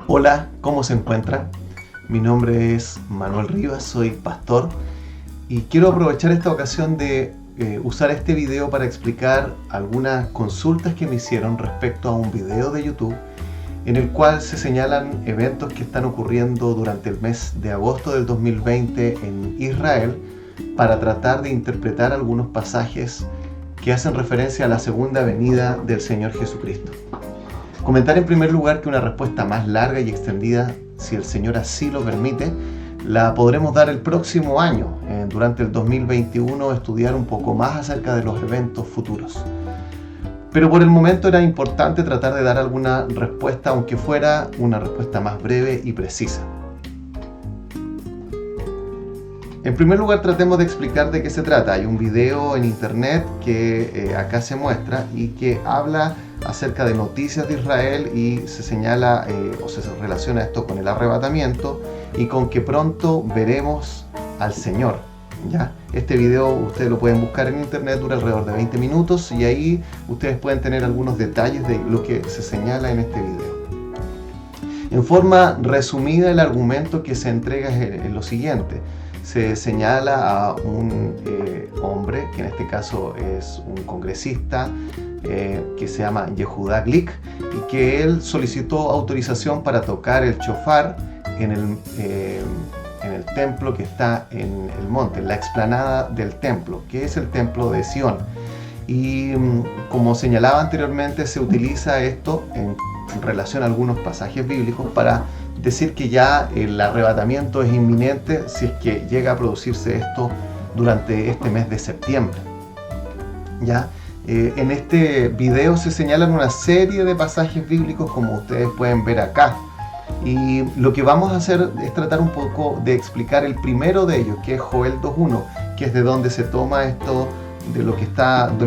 Hola, ¿cómo se encuentran? Mi nombre es Manuel Rivas, soy pastor y quiero aprovechar esta ocasión de usar este video para explicar algunas consultas que me hicieron respecto a un video de YouTube en el cual se señalan eventos que están ocurriendo durante el mes de agosto del 2020 en Israel para tratar de interpretar algunos pasajes que hacen referencia a la segunda venida del Señor Jesucristo. Comentar en primer lugar que una respuesta más larga y extendida, si el Señor así lo permite, la podremos dar el próximo año, durante el 2021, estudiar un poco más acerca de los eventos futuros. Pero por el momento era importante tratar de dar alguna respuesta, aunque fuera una respuesta más breve y precisa. En primer lugar, tratemos de explicar de qué se trata. Hay un video en internet que acá se muestra y que habla acerca de noticias de Israel y se señala o se relaciona esto con el arrebatamiento y con que pronto veremos al Señor, ¿ya? Este video ustedes lo pueden buscar en internet, dura alrededor de 20 minutos y ahí ustedes pueden tener algunos detalles de lo que se señala en este video. En forma resumida, el argumento que se entrega es lo siguiente. Se señala a un hombre, que en este caso es un congresista, que se llama Yehuda Glick, y que él solicitó autorización para tocar el shofar en el templo que está en el monte, en la explanada del templo, que es el templo de Sion. Y como señalaba anteriormente, se utiliza esto en relación a algunos pasajes bíblicos para decir que ya el arrebatamiento es inminente si es que llega a producirse esto durante este mes de septiembre. ¿Ya? En este video se señalan una serie de pasajes bíblicos como ustedes pueden ver acá. Y lo que vamos a hacer es tratar un poco de explicar el primero de ellos, que es Joel 2.1, que es de donde se toma esto de lo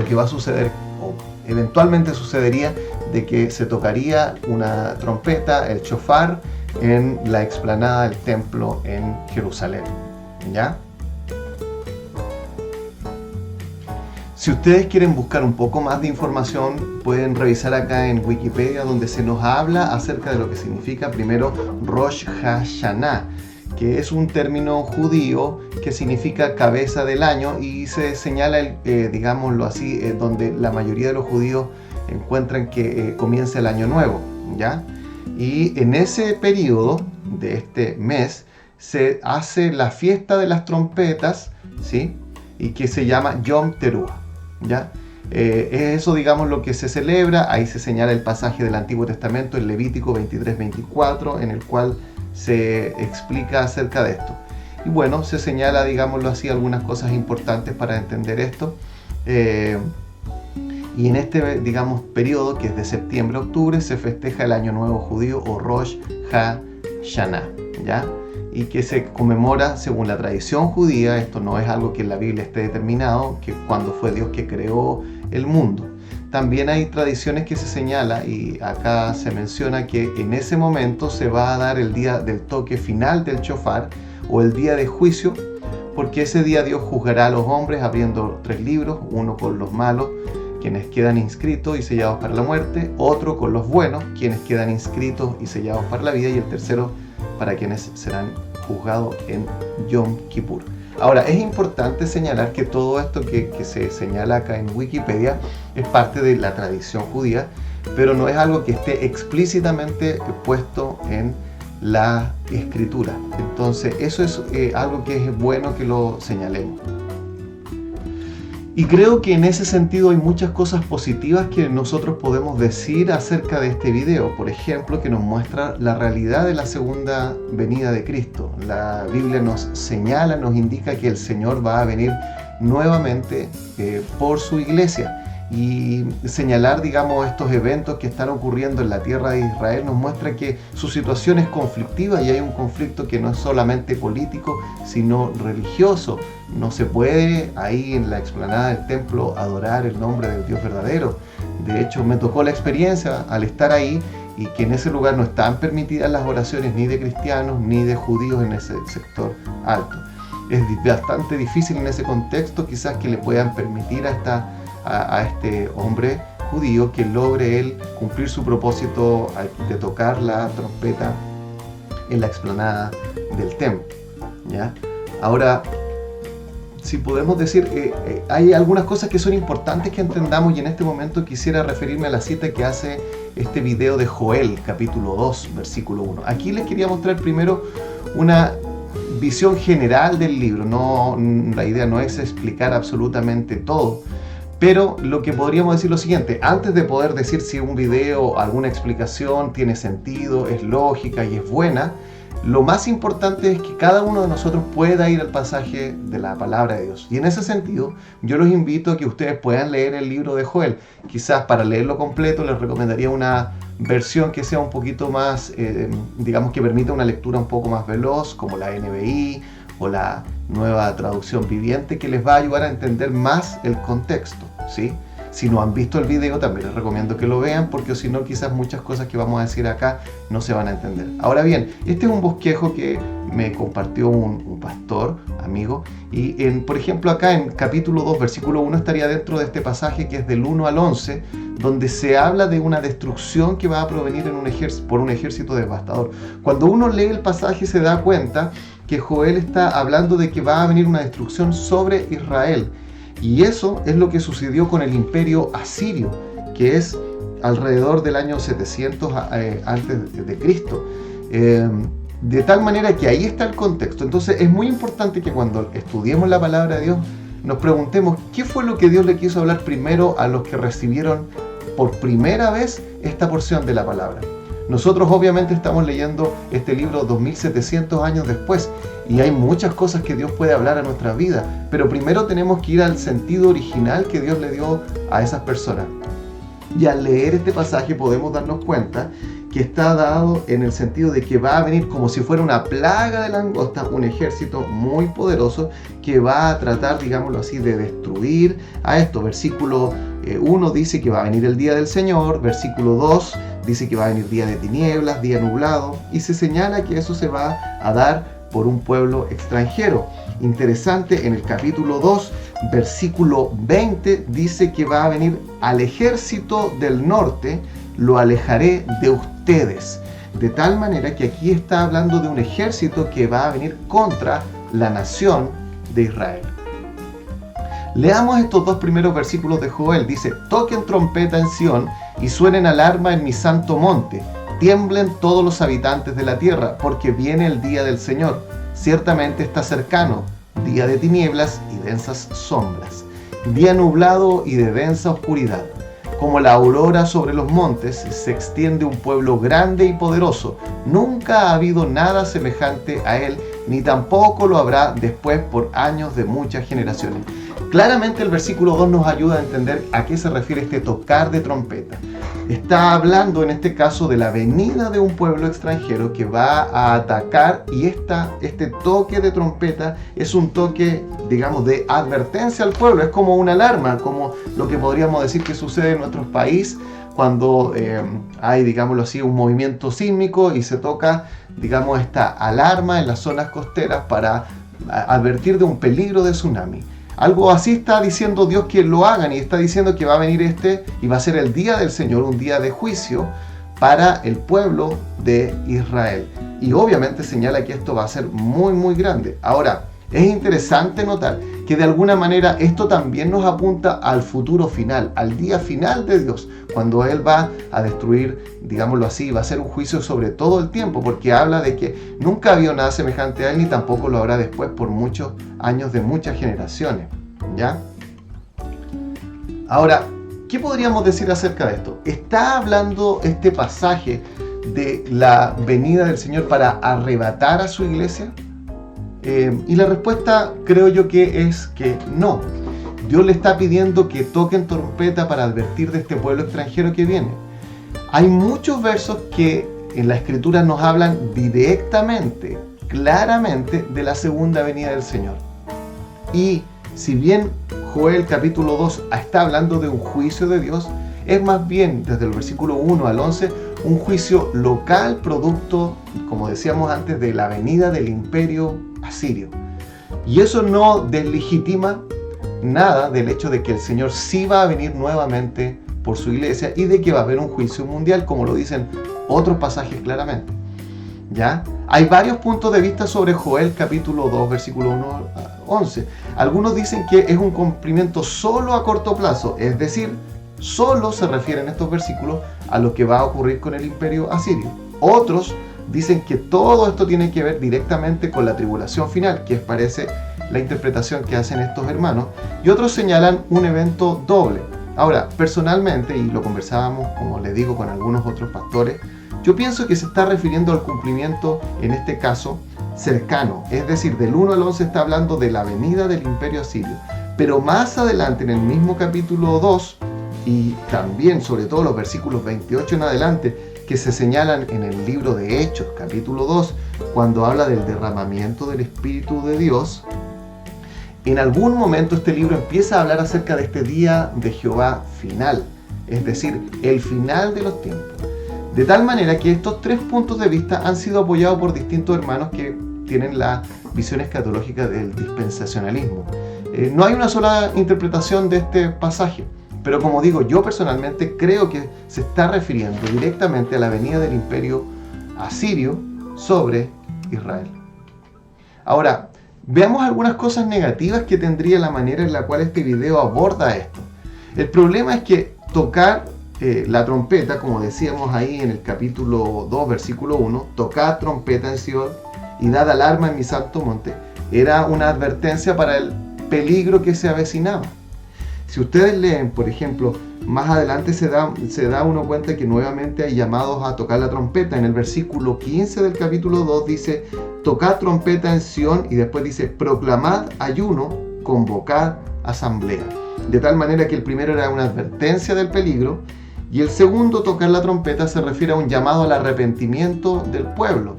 que va a suceder o eventualmente sucedería, de que se tocaría una trompeta, el shofar, en la explanada del templo en Jerusalén. ¿Ya? Si ustedes quieren buscar un poco más de información, pueden revisar acá en Wikipedia, donde se nos habla acerca de lo que significa primero Rosh Hashanah, que es un término judío que significa cabeza del año y se señala, digámoslo así, donde la mayoría de los judíos encuentran que comienza el año nuevo, ¿ya? Y en ese periodo de este mes se hace la fiesta de las trompetas, ¿sí? Y que se llama Yom Teruah, ¿ya? Es eso, digamos, lo que se celebra. Ahí se señala el pasaje del Antiguo Testamento, en Levítico 23-24, en el cual se explica acerca de esto. Y bueno, se señala, digámoslo así, algunas cosas importantes para entender esto. Y en este, digamos, periodo, que es de septiembre a octubre, se festeja el Año Nuevo Judío o Rosh Hashanah, ¿ya? Y que se conmemora según la tradición judía. Esto no es algo que en la Biblia esté determinado, que cuando fue Dios que creó el mundo. También hay tradiciones que se señala, y acá se menciona que en ese momento se va a dar el día del toque final del shofar o el día de juicio, porque ese día Dios juzgará a los hombres abriendo 3 libros, uno con los malos, quienes quedan inscritos y sellados para la muerte, otro con los buenos, quienes quedan inscritos y sellados para la vida, y el tercero para quienes serán juzgados en Yom Kippur. Ahora, es importante señalar que todo esto que se señala acá en Wikipedia es parte de la tradición judía, pero no es algo que esté explícitamente puesto en la escritura. Entonces, eso es algo que es bueno que lo señalemos. Y creo que en ese sentido hay muchas cosas positivas que nosotros podemos decir acerca de este video. Por ejemplo, que nos muestra la realidad de la segunda venida de Cristo. La Biblia nos señala, nos indica que el Señor va a venir nuevamente por su iglesia. Y señalar, digamos, estos eventos que están ocurriendo en la tierra de Israel nos muestra que su situación es conflictiva y hay un conflicto que no es solamente político, sino religioso. No se puede ahí en la explanada del templo adorar el nombre del Dios verdadero. De hecho, me tocó la experiencia al estar ahí y que en ese lugar no estaban permitidas las oraciones ni de cristianos ni de judíos en ese sector alto. Es bastante difícil en ese contexto quizás que le puedan permitir a este hombre judío que logre él cumplir su propósito de tocar la trompeta en la explanada del templo, ¿ya? Ahora, si podemos decir, hay algunas cosas que son importantes que entendamos, y en este momento quisiera referirme a la cita que hace este video de Joel, capítulo 2, versículo 1. Aquí les quería mostrar primero una visión general del libro. La idea no es explicar absolutamente todo, pero lo que podríamos decir lo siguiente: antes de poder decir si un video, alguna explicación tiene sentido, es lógica y es buena, lo más importante es que cada uno de nosotros pueda ir al pasaje de la palabra de Dios. Y en ese sentido, yo los invito a que ustedes puedan leer el libro de Joel. Quizás para leerlo completo les recomendaría una versión que sea un poquito más, digamos que permita una lectura un poco más veloz, como la NBI o la Nueva Traducción Viviente, que les va a ayudar a entender más el contexto, ¿sí? Si no han visto el video, también les recomiendo que lo vean, porque si no, quizás muchas cosas que vamos a decir acá no se van a entender. Ahora bien, este es un bosquejo que me compartió un pastor, amigo, y por ejemplo acá en capítulo 2, versículo 1, estaría dentro de este pasaje que es del 1 al 11, donde se habla de una destrucción que va a provenir por un ejército devastador. Cuando uno lee el pasaje se da cuenta que Joel está hablando de que va a venir una destrucción sobre Israel. Y eso es lo que sucedió con el imperio asirio, que es alrededor del año 700 antes de Cristo. De tal manera que ahí está el contexto. Entonces es muy importante que cuando estudiemos la palabra de Dios nos preguntemos qué fue lo que Dios le quiso hablar primero a los que recibieron por primera vez esta porción de la palabra. Nosotros obviamente estamos leyendo este libro 2700 años después, y hay muchas cosas que Dios puede hablar a nuestra vida, pero primero tenemos que ir al sentido original que Dios le dio a esas personas. Y al leer este pasaje podemos darnos cuenta que está dado en el sentido de que va a venir como si fuera una plaga de langostas, un ejército muy poderoso que va a tratar, digámoslo así, de destruir a esto. Versículo 1 dice que va a venir el día del Señor, versículo 2 dice que va a venir día de tinieblas, día nublado, y se señala que eso se va a dar por un pueblo extranjero. Interesante, en el capítulo 2, versículo 20, dice que va a venir al ejército del norte, lo alejaré de ustedes. De tal manera que aquí está hablando de un ejército que va a venir contra la nación de Israel. Leamos estos dos primeros versículos de Joel. Dice: toquen trompeta en Sión y suenen alarma en mi santo monte. Tiemblen todos los habitantes de la tierra, porque viene el día del Señor. Ciertamente está cercano, día de tinieblas y densas sombras, día nublado y de densa oscuridad. Como la aurora sobre los montes, se extiende un pueblo grande y poderoso. Nunca ha habido nada semejante a él, ni tampoco lo habrá después por años de muchas generaciones. Claramente el versículo 2 nos ayuda a entender a qué se refiere este tocar de trompeta. Está hablando en este caso de la venida de un pueblo extranjero que va a atacar, y este toque de trompeta es un toque, digamos, de advertencia al pueblo. Es como una alarma, como lo que podríamos decir que sucede en nuestro país cuando hay, digámoslo así, un movimiento sísmico y se toca, digamos, esta alarma en las zonas costeras para advertir de un peligro de tsunami. Algo así está diciendo Dios que lo hagan, y está diciendo que va a venir y va a ser el día del Señor, un día de juicio para el pueblo de Israel. Y obviamente señala que esto va a ser muy, muy grande. Ahora, es interesante notar que de alguna manera esto también nos apunta al futuro final, al día final de Dios, cuando Él va a destruir, digámoslo así, va a hacer un juicio sobre todo el tiempo, porque habla de que nunca había nada semejante a Él, ni tampoco lo habrá después por muchos años de muchas generaciones, ¿ya? Ahora, ¿qué podríamos decir acerca de esto? ¿Está hablando este pasaje de la venida del Señor para arrebatar a su iglesia? Y la respuesta creo yo que es que no. Dios le está pidiendo que toquen trompeta para advertir de este pueblo extranjero que viene. Hay muchos versos que en la Escritura nos hablan directamente, claramente, de la segunda venida del Señor. Y si bien Joel capítulo 2 está hablando de un juicio de Dios, es más bien desde el versículo 1 al 11 un juicio local producto, como decíamos antes, de la venida del imperio asirio. Y eso no deslegitima nada del hecho de que el Señor sí va a venir nuevamente por su iglesia y de que va a haber un juicio mundial, como lo dicen otros pasajes claramente. ¿Ya? Hay varios puntos de vista sobre Joel capítulo 2, versículo 1 a 11. Algunos dicen que es un cumplimiento solo a corto plazo, es decir, solo se refieren estos versículos a lo que va a ocurrir con el imperio asirio. Otros dicen que todo esto tiene que ver directamente con la tribulación final, que parece la interpretación que hacen estos hermanos, y otros señalan un evento doble. Ahora, personalmente, y lo conversábamos, como les digo, con algunos otros pastores, yo pienso que se está refiriendo al cumplimiento, en este caso, cercano. Es decir, del 1 al 11 está hablando de la venida del imperio asirio. Pero más adelante, en el mismo capítulo 2, y también, sobre todo, los versículos 28 en adelante, que se señalan en el libro de Hechos, capítulo 2, cuando habla del derramamiento del Espíritu de Dios, en algún momento este libro empieza a hablar acerca de este día de Jehová final, es decir, el final de los tiempos. De tal manera que estos tres puntos de vista han sido apoyados por distintos hermanos que tienen la visión escatológica del dispensacionalismo. No hay una sola interpretación de este pasaje, pero como digo, yo personalmente creo que se está refiriendo directamente a la venida del imperio asirio sobre Israel. Ahora, veamos algunas cosas negativas que tendría la manera en la cual este video aborda esto. El problema es que tocar la trompeta, como decíamos ahí en el capítulo 2, versículo 1, tocad trompeta en Sion y dad alarma en mi santo monte, era una advertencia para el peligro que se avecinaba. Si ustedes leen, por ejemplo, más adelante se da uno cuenta que nuevamente hay llamados a tocar la trompeta. En el versículo 15 del capítulo 2 dice, tocad trompeta en Sion, y después dice, proclamad ayuno, convocad asamblea. De tal manera que el primero era una advertencia del peligro, y el segundo, tocar la trompeta, se refiere a un llamado al arrepentimiento del pueblo.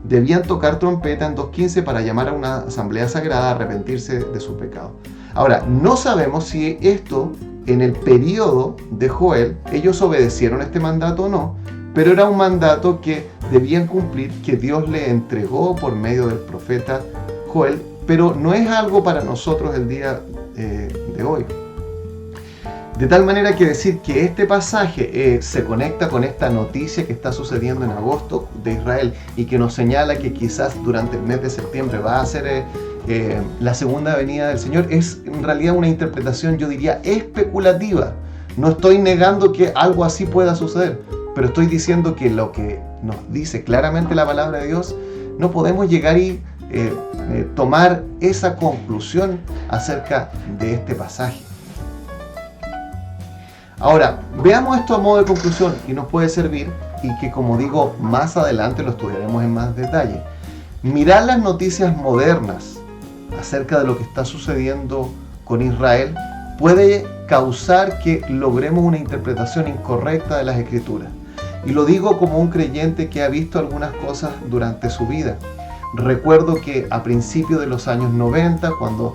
Debían tocar trompeta en 2.15 para llamar a una asamblea sagrada a arrepentirse de su pecado. Ahora, no sabemos si esto, en el periodo de Joel, ellos obedecieron este mandato o no, pero era un mandato que debían cumplir, que Dios le entregó por medio del profeta Joel, pero no es algo para nosotros el día de hoy. De tal manera que decir que este pasaje se conecta con esta noticia que está sucediendo en agosto de Israel y que nos señala que quizás durante el mes de septiembre va a ser la segunda venida del Señor, es en realidad una interpretación, yo diría, especulativa. No estoy negando que algo así pueda suceder, pero estoy diciendo que lo que nos dice claramente la palabra de Dios, no podemos llegar y tomar esa conclusión acerca de este pasaje. Ahora, veamos esto a modo de conclusión y nos puede servir, y que, como digo, más adelante lo estudiaremos en más detalle. Mirar las noticias modernas acerca de lo que está sucediendo con Israel puede causar que logremos una interpretación incorrecta de las Escrituras. Y lo digo como un creyente que ha visto algunas cosas durante su vida. Recuerdo que a principios de los años 90, cuando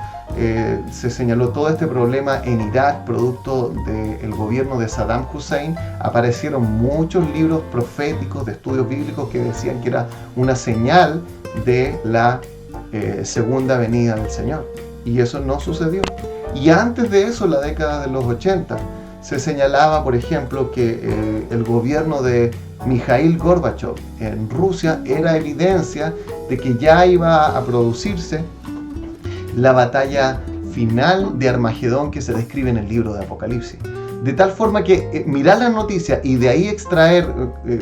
se señaló todo este problema en Irak, producto del gobierno de Saddam Hussein, aparecieron muchos libros proféticos de estudios bíblicos que decían que era una señal de la segunda venida del Señor. Y eso no sucedió. Y antes de eso, en la década de los 80, se señalaba, por ejemplo, que el gobierno de Mikhail Gorbachev en Rusia era evidencia de que ya iba a producirse la batalla final de Armagedón que se describe en el libro de Apocalipsis. De tal forma que mirar la noticia y de ahí extraer,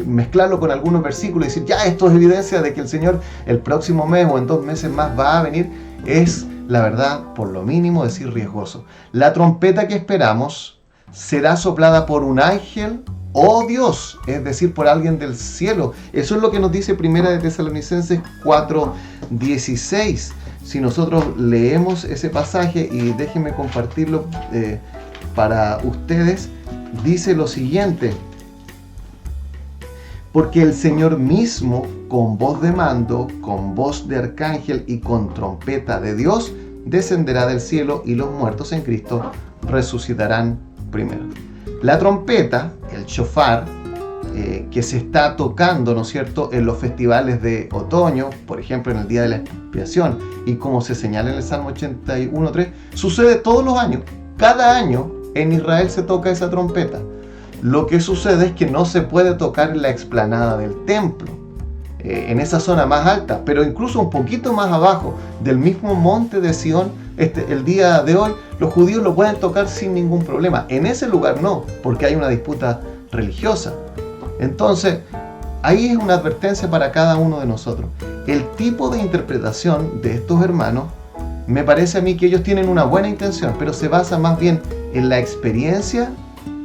mezclarlo con algunos versículos y decir, ya, esto es evidencia de que el Señor el próximo mes o en 2 meses más va a venir, es, la verdad, por lo mínimo decir riesgoso. La trompeta que esperamos será soplada por un ángel o Dios, es decir, por alguien del cielo. Eso es lo que nos dice Primera de Tesalonicenses 4:16. Si nosotros leemos ese pasaje, y déjenme compartirlo para ustedes, dice lo siguiente: porque el Señor mismo, con voz de mando, con voz de arcángel y con trompeta de Dios, descenderá del cielo, y los muertos en Cristo resucitarán primero. La trompeta, el shofar, que se está tocando, ¿no es cierto?, en los festivales de otoño, por ejemplo en el Día de la Expiación, y como se señala en el Salmo 81:3, sucede todos los años. Cada año en Israel se toca esa trompeta. Lo que sucede es que no se puede tocar en la explanada del templo, en esa zona más alta, pero incluso un poquito más abajo del mismo monte de Sión, el día de hoy, los judíos lo pueden tocar sin ningún problema. En ese lugar no, porque hay una disputa religiosa. Entonces, ahí es una advertencia para cada uno de nosotros. El tipo de interpretación de estos hermanos, me parece a mí que ellos tienen una buena intención, pero se basa más bien en la experiencia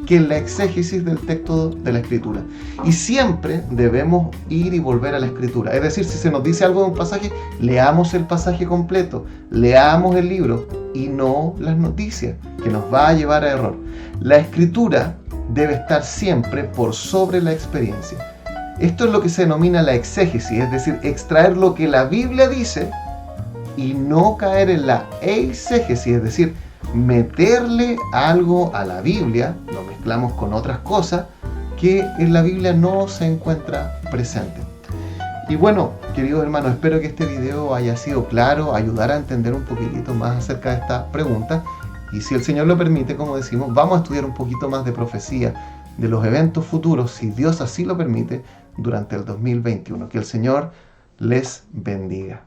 que en la exégesis del texto de la Escritura. Y siempre debemos ir y volver a la Escritura. Es decir, si se nos dice algo de un pasaje, leamos el pasaje completo, leamos el libro y no las noticias, que nos va a llevar a error. La Escritura debe estar siempre por sobre la experiencia. Esto es lo que se denomina la exégesis, es decir, extraer lo que la Biblia dice y no caer en la eisegesis, es decir, meterle algo a la Biblia, lo mezclamos con otras cosas que en la Biblia no se encuentra presente. Y bueno, queridos hermanos, espero que este video haya sido claro, ayudar a entender un poquitito más acerca de esta pregunta. Y si el Señor lo permite, como decimos, vamos a estudiar un poquito más de profecía, de los eventos futuros, si Dios así lo permite, durante el 2021. Que el Señor les bendiga.